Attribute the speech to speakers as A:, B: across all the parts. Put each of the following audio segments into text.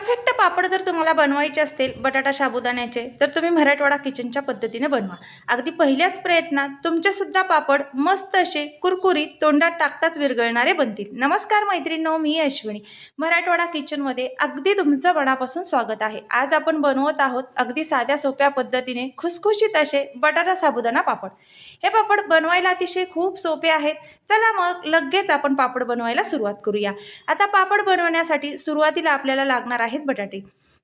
A: Perfect पापड जर तुम्हाला बनवायचे असतील बटाटा साबुदाण्याचे तर तुम्ही मराठवाडा किचनच्या पद्धतीने बनवा। अगदी पहिल्याच प्रयत्नात तुमचेसुद्धा पापड मस्त असे कुरकुरीत तोंडात टाकताच विरघळणारे बनतील। नमस्कार मैत्रिणींनो, मी अश्विनी, मराठवाडा किचनमध्ये अगदी तुमचं मनापासून स्वागत आहे। आज आपण बनवत आहोत अगदी साध्या सोप्या पद्धतीने खुसखुशीत असे बटाटा साबुदाणा पापड। हे पापड बनवायला अतिशय खूप सोपे आहेत। चला मग लगेच आपण पापड बनवायला सुरुवात करूया। आता पापड बनवण्यासाठी सुरुवातीला आपल्याला लागणार आहेत बटाटे।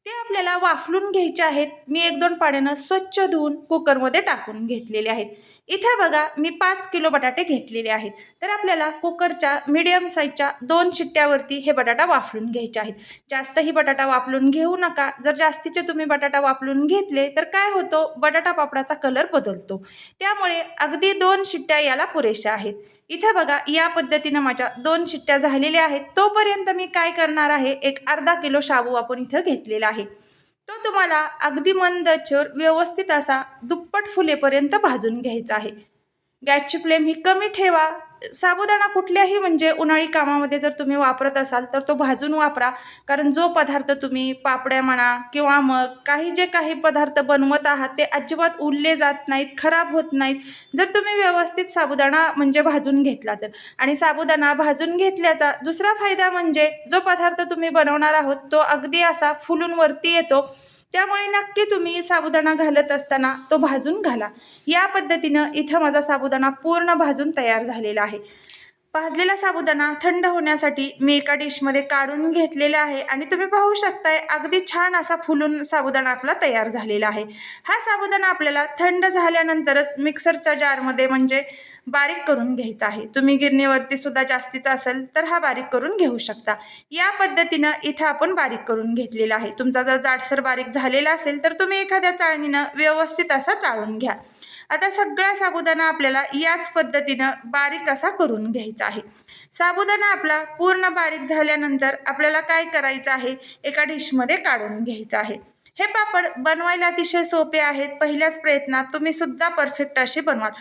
A: ते आपल्याला वाफलून घ्यायचे आहेत। मी 1-2 पाण्याने स्वच्छ धुवून कुकरमध्ये टाकून घेतलेले आहेत। इथे बघा मी 5 किलो बटाटे घेतलेले आहेत। तर आपल्याला कुकरच्या मीडियम साईजच्या 2 शिट्ट्यावरती हे बटाटा वाफलून घ्यायचे आहेत। जास्तही बटाटा वाफलून घेऊ नका। जर जास्तीचे तुम्ही बटाटा वाफलून घेतले तर काय होतो, बटाटा पापडाचा कलर बदलतो। त्यामुळे अगदी 2 शिट्ट्या याला पुरेशा आहेत। इथे बघा या पद्धतीने माझ्या 2 शिट्ट्या झालेल्या आहेत। तोपर्यंत मी काय करणार आहे, एक अर्धा किलो शाबू आपण इथे घेतलेला आहे। तो तुम्हाला अगदी मंद आचेवर व्यवस्थित असा दुप्पट फुलेपर्यंत भाजून घ्यायचा आहे। गॅसची फ्लेम ही कमी ठेवा। साबुदाणा कुठल्याही म्हणजे उन्हाळी कामामध्ये जर तुम्ही वापरत असाल तर तो भाजून वापरा, कारण जो पदार्थ तुम्ही पापड्या म्हणा किंवा मग काही पदार्थ बनवत आहात ते अजिबात उरले जात नाहीत, खराब होत नाहीत जर तुम्ही व्यवस्थित साबुदाणा म्हणजे भाजून घेतला तर। आणि साबुदाणा भाजून घेतल्याचा दुसरा फायदा म्हणजे जो पदार्थ तुम्ही बनवणार आहोत तो अगदी असा फुलून वरती येतो। त्यामुळे नक्की तुम्ही साबुदाणा घालत असताना तो भाजून घाला। या पद्धतीने इथं माझा साबुदाणा पूर्ण भाजून तयार झालेला आहे। भाजलेला साबुदाणा थंड होण्यासाठी मी एका डिशमध्ये काढून घेतलेला आहे आणि तुम्ही पाहू शकताय अगदी छान असा फुलून साबुदाणा आपला तयार झालेला आहे। हा साबुदाणा आपल्याला थंड झाल्यानंतरच मिक्सरच्या जारमध्ये म्हणजे बारीक करून घ्यायचा आहे। तुम्ही गिरणीवरती सुद्धा जास्तीचा असेल तर हा बारीक करून घेऊ शकता। या पद्धतीने इथे आपण बारीक करून घेतलेला आहे। तुमचा जर जाडसर बारीक झालेला असेल तर तुम्ही एखाद्या चाळणीने व्यवस्थित असा चाळून घ्या। आता सगळा साबुदाणा आपल्याला याच पद्धतीने बारीक असा करून घ्यायचा आहे। साबुदाणा आपला पूर्ण बारीक झाल्यानंतर आपल्याला काय करायचं आहे, एका डिशमध्ये काढून घ्यायचं आहे। हे पापड बनवायला अतिशय सोपे आहेत। पहिल्याच प्रयत्नात तुम्ही सुद्धा परफेक्ट असे बनवाल।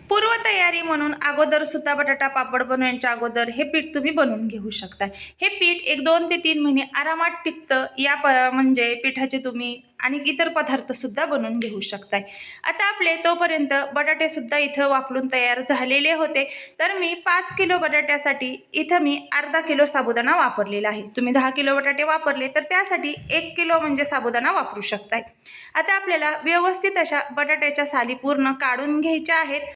A: पूर्वतयारी म्हणून अगोदर सुद्धा बटाटा पापड बनवण्याच्या अगोदर हे पीठ तुम्ही बनवून घेऊ शकता। हे पीठ 1-2 ते 3 महिने आरामात टिकतं। या म्हणजे पिठाचे तुम्ही आणि इतर पदार्थ सुद्धा बनवून घेऊ शकताय। आता आपले तोपर्यंत बटाटे सुद्धा इथं वाफलून तयार झालेले होते। तर मी 5 किलो बटाट्यासाठी इथं मी अर्धा किलो साबुदाणा वापरलेला आहे। तुम्ही 10 किलो बटाटे वापरले तर त्यासाठी 1 किलो म्हणजे साबुदाणा वापरू शकताय। आता आपल्याला व्यवस्थित अशा बटाट्याच्या साली पूर्ण काढून घ्यायच्या आहेत।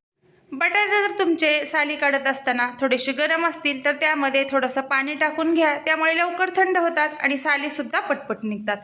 A: बटाटे जर तुमचे साली काढत असताना थोडेसे गरम असतील तर त्यामध्ये थोडंसं पाणी टाकून घ्या, त्यामुळे लवकर थंड होतात आणि सालीसुद्धा पटपट निघतात।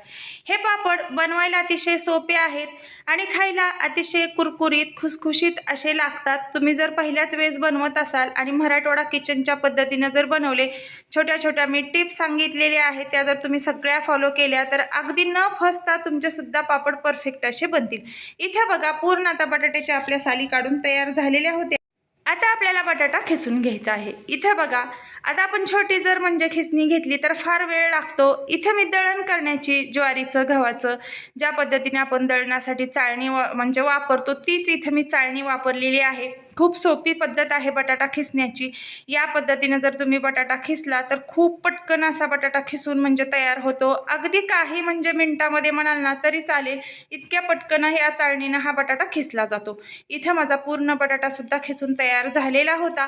A: हे पापड बनवायला अतिशय सोपे आहेत आणि खायला अतिशय कुरकुरीत खुसखुशीत असे लागतात। तुम्ही जर पहिल्याच वेळेस बनवत असाल आणि मराठवाडा किचनच्या पद्धतीने जर बनवले, छोट्या मी टिप्स सांगितलेल्या आहेत त्या जर तुम्ही सगळ्या फॉलो केल्या तर अगदी न फसता तुमचेसुद्धा पापड परफेक्ट असे बनतील। इथे बघा पूर्ण आता बटाट्याच्या आपल्या साली काढून तयार झालेल्या होत्या। आता आपल्याला बटाटा खिसून घ्यायचा आहे। इथे बघा आता आपण छोटी जर म्हणजे खिसणी घेतली तर फार वेळ लागतो। इथे मी दळण करण्याची ज्वारीचं गव्हाचं ज्या पद्धतीने आपण दळण्यासाठी चाळणी म्हणजे वापरतो तीच इथे मी चाळणी वापरलेली आहे। खूप सोपी पद्धत आहे बटाटा खिसण्याची। या पद्धतीने जर तुम्ही बटाटा खिसला तर खूप पटकन असा बटाटा खिसून म्हणजे तयार होतो। अगदी काही म्हणजे मिनिटामध्ये म्हणाल ना तरी चालेल, इतक्या पटकन या चाळणीने हा बटाटा खिसला जातो। इथे माझा पूर्ण बटाटा सुद्धा खिसून तयार झालेला होता।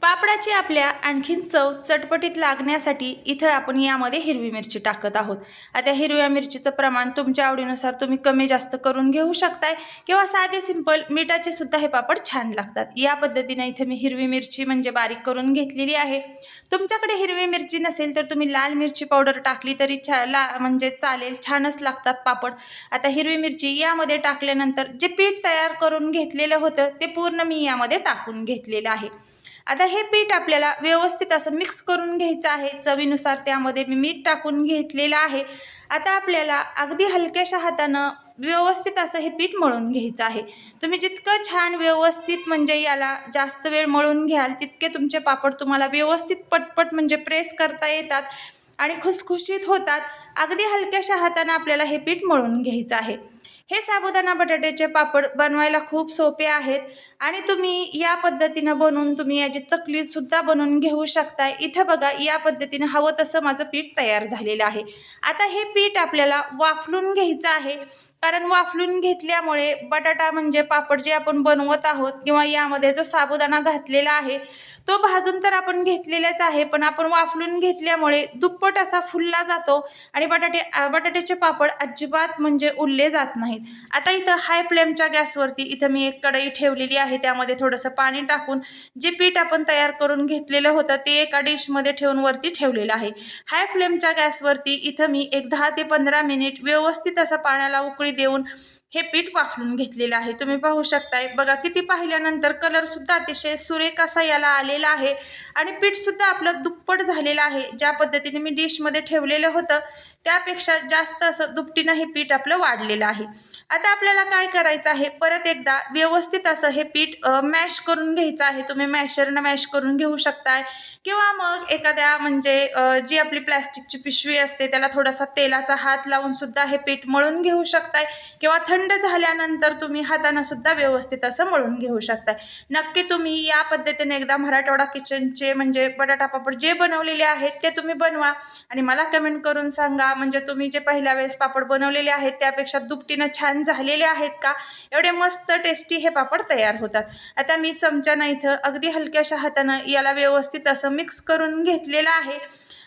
A: पापडाची आपल्या आणखीन चव चटपटीत लागण्यासाठी इथं आपण यामध्ये हिरवी मिरची टाकत आहोत। आता हिरव्या मिरचीचं प्रमाण तुमच्या आवडीनुसार तुम्ही कमी जास्त करून घेऊ शकताय किंवा साधे सिंपल मिठाचे सुद्धा हे पापड छान लागतात। या पद्धतीने इथे मी हिरवी मिरची म्हणजे बारीक करून घेतलेली आहे। तुमच्याकडे हिरवी मिरची नसेल तर तुम्ही लाल मिरची पावडर टाकली तरी म्हणजे चालेल, छानच लागतात पापड। आता हिरवी मिरची यामध्ये टाकल्यानंतर जे पीठ तयार करून घेतलेलं होतं ते पूर्ण मी यामध्ये टाकून घेतलेलं आहे। आता हे पीठ आपल्याला व्यवस्थित असं मिक्स करून घ्यायचं आहे। चवीनुसार त्यामध्ये मी मीठ टाकून घेतलेलं आहे। आता आपल्याला अगदी हलक्याशा हातानं व्यवस्थित असं हे पीठ मळून घ्यायचं आहे। तुम्ही जितकं छान व्यवस्थित म्हणजे याला जास्त वेळ मळून घ्याल तितके तुमचे पापड तुम्हाला व्यवस्थित पटपट म्हणजे प्रेस करता येतात आणि खुसखुशीत होतात। अगदी हलक्याशा हातानं आपल्याला हे पीठ मळून घ्यायचं आहे। हे साबुदाणा बटाट्याचे पापड बनवायला खूप सोपे आहेत आणि तुम्ही या पद्धतीनं बनवून तुम्ही याची चकली सुद्धा बनवून घेऊ शकता। इथं बघा या पद्धतीनं हवं तसं माझं पीठ तयार झालेलं आहे। आता हे पीठ आपल्याला वाफलून घ्यायचं आहे, कारण वाफलून घेतल्यामुळे बटाटा म्हणजे पापड जे आपण बनवत आहोत किंवा यामध्ये जो साबुदाणा घातलेला आहे तो भाजून तर आपण घेतलेलाच आहे, पण आपण वाफलून घेतल्यामुळे दुप्पट असा फुलला जातो आणि बटाट्याचे पापड अजिबात म्हणजे उरले जात नाहीत। आता इथं हाय फ्लेमच्या गॅसवरती इथं मी एक कढई ठेवलेली आहे, त्यामध्ये थोडंसं पाणी टाकून जे पीठ आपण तयार करून घेतलेलं होतं ते एका डिशमध्ये ठेवून वरती ठेवलेलं आहे। हाय फ्लेमच्या गॅसवरती इथं मी एक 10 ते 15 मिनिट व्यवस्थित असं पाण्याला उकळी देऊन हे पीठ वाफलून घेतलेलं आहे। तुम्ही पाहू शकताय बघा, किती पाहिल्यानंतर कलर सुद्धा अतिशय सुरेख असा याला आलेला आहे आणि पीठ सुद्धा आपलं दुप्पट झालेलं आहे। ज्या पद्धतीने मी डिशमध्ये ठेवलेलं होतं त्यापेक्षा जास्त असं दुपटीनं हे पीठ आपलं वाढलेलं आहे। आता आपल्याला काय करायचं आहे, परत एकदा व्यवस्थित असं हे पीठ मॅश करून घ्यायचं आहे। तुम्ही मॅशरनं मॅश करून घेऊ शकताय किंवा मग एखाद्या म्हणजे जी आपली प्लॅस्टिकची पिशवी असते त्याला थोडासा तेलाचा हात लावून सुद्धा हे पीठ मळून घेऊ शकताय किंवा थंड झाल्यानंतर तुम्ही हाताने सुद्धा व्यवस्थित असं मळून घेऊ शकताय। नक्की तुम्ही या पद्धतीने एकदा मराठवाडा किचनचे म्हणजे बटाटा पापड जे बनवलेले आहेत ते तुम्ही बनवा आणि मला कमेंट करून सांगा, म्हणजे तुम्ही जे पहिल्या वेळेस पापड बनवलेले आहेत त्यापेक्षा दुपटीनं छान झालेले आहेत का। एवढे मस्त टेस्टी हे पापड तयार होतात। आता मी चमच्यानं इथं अगदी हलक्याशा हातानं याला व्यवस्थित असं मिक्स करून घेतलेलं आहे।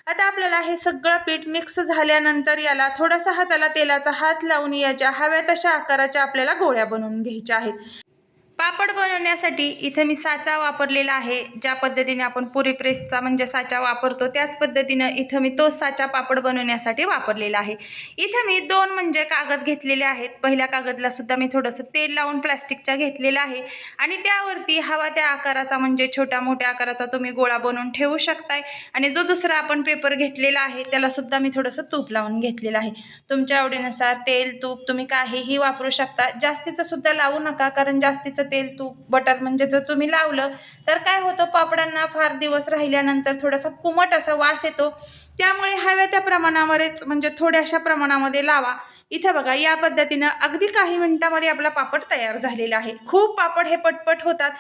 A: आता आपल्याला हे सगळं पीठ मिक्स झाल्यानंतर याला थोडासा हाताला तेलाचा हात लावून याच्या हव्या तशा आकाराच्या आपल्याला गोळ्या बनवून घ्यायच्या आहेत। पापड बनवण्यासाठी इथे मी साचा वापरलेला आहे। ज्या पद्धतीने आपण पुरी प्रेसचा म्हणजे साचा वापरतो त्याच पद्धतीनं इथं मी तोच साचा पापड बनवण्यासाठी वापरलेला आहे। इथे मी 2 म्हणजे कागद घेतलेले आहेत। पहिल्या कागदला सुद्धा मी थोडंसं तेल लावून प्लास्टिकच्या घेतलेलं आहे आणि त्यावरती हवा त्या आकाराचा म्हणजे छोट्या मोठ्या आकाराचा तुम्ही गोळा बनवून ठेवू शकताय आणि जो दुसरा आपण पेपर घेतलेला आहे त्याला सुद्धा मी थोडंसं तूप लावून घेतलेलं आहे। तुमच्या आवडीनुसार तेल तूप तुम्ही काहीही वापरू शकता। जास्तीचं सुद्धा लावू नका, कारण जास्तीचं तेल तूप बटर म्हणजे जर तुम्ही लावलं तर काय होतं, पापडांना फार दिवस राहिल्यानंतर थोडासा कुमट असा वास येतो। त्यामुळे हव्या त्या प्रमाणावरच म्हणजे थोड्याशा प्रमाणामध्ये लावा। इथे बघा या पद्धतीनं अगदी काही मिनिटांमध्ये आपला पापड तयार झालेला आहे। खूप पापड हे पटपट होतात।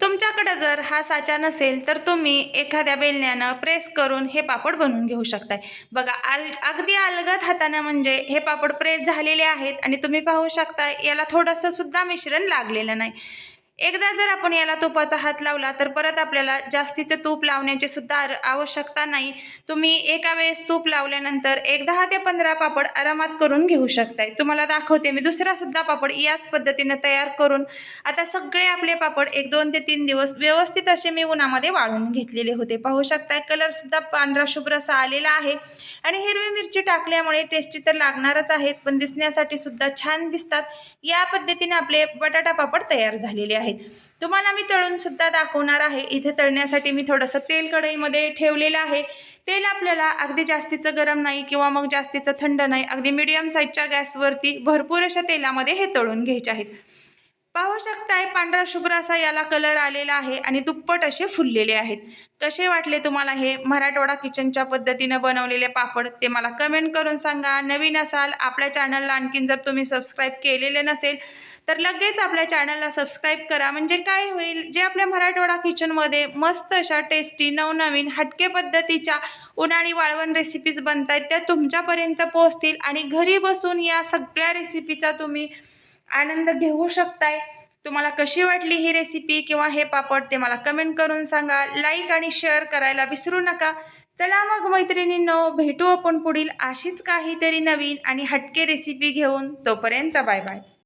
A: तुमच्याकडे जर हा साचा नसेल तर तुम्ही एखाद्या बेलण्यानं प्रेस करून हे पापड बनवून घेऊ शकताय। बघा अगदी अलगद हाताने म्हणजे हे पापड प्रेस झालेले आहेत आणि तुम्ही पाहू शकता याला थोडंसं सुद्धा मिश्रण लागलेलं नाही। एकदा जर आपण याला तुपाचा हात लावला तर परत आपल्याला जास्तीचे तूप लावण्याची सुद्धा आवश्यकता नाही। तुम्ही एका वेळेस तूप लावल्यानंतर एक 10 ते 15 पापड आरामात करून घेऊ शकताय। तुम्हाला दाखवते मी दुसरा सुद्धा पापड याच पद्धतीने तयार करून। आता सगळे आपले पापड एक 2 ते 3 दिवस व्यवस्थित असे मी उन्हामध्ये वाळून घेतलेले होते। पाहू शकताय कलर सुद्धा पांढरा शुभ्र असा आलेला आहे आणि हिरवी मिरची टाकल्यामुळे टेस्टी तर लागणारच आहेत, पण दिसण्यासाठी सुद्धा छान दिसतात। या पद्धतीने आपले बटाटा पापड तयार झालेले आहेत। तुम्हाला मी तळून सुद्धा दाखवणार आहे। इथे तळण्यासाठी मी थोडंसं तेल कढईमध्ये ठेवलेलं आहे। तेल आपल्याला अगदी जास्तीचं गरम नाही किंवा मग जास्तीचं थंड नाही, अगदी मीडियम साईजच्या गॅसवरती भरपूर अशा तेलामध्ये हे तळून घ्यायचे आहेत। पाहू शकताय पांढरा शुभ्र असा याला कलर आलेला आहे आणि दुप्पट असे फुललेले आहेत। कसे वाटले तुम्हाला हे मराठवाडा किचनच्या पद्धतीनं बनवलेले पापड ते मला कमेंट करून सांगा। नवीन असाल आपल्या चॅनलला आणखीन जर तुम्ही सबस्क्राईब केलेले नसेल तर लगेच आपल्या चॅनलला सबस्क्राईब करा। म्हणजे काय होईल, जे आपल्या मराठवाडा किचनमध्ये मस्त अशा टेस्टी नवनवीन हटके पद्धतीच्या उन्हाळी वाळवण रेसिपीज बनतायत त्या तुमच्यापर्यंत पोहोचतील आणि घरी बसून या सगळ्या रेसिपीचा तुम्ही आनंद घेऊ शकताय। तुम्हाला कशी वाटली ही रेसिपी किंवा हे पापड ते मला कमेंट करून सांगा। लाईक आणि शेअर करायला विसरू नका। चला मग मैत्रिणींनो, भेटू आपण पुढील अशीच काहीतरी नवीन आणि हटके रेसिपी घेऊन। तोपर्यंत बाय बाय।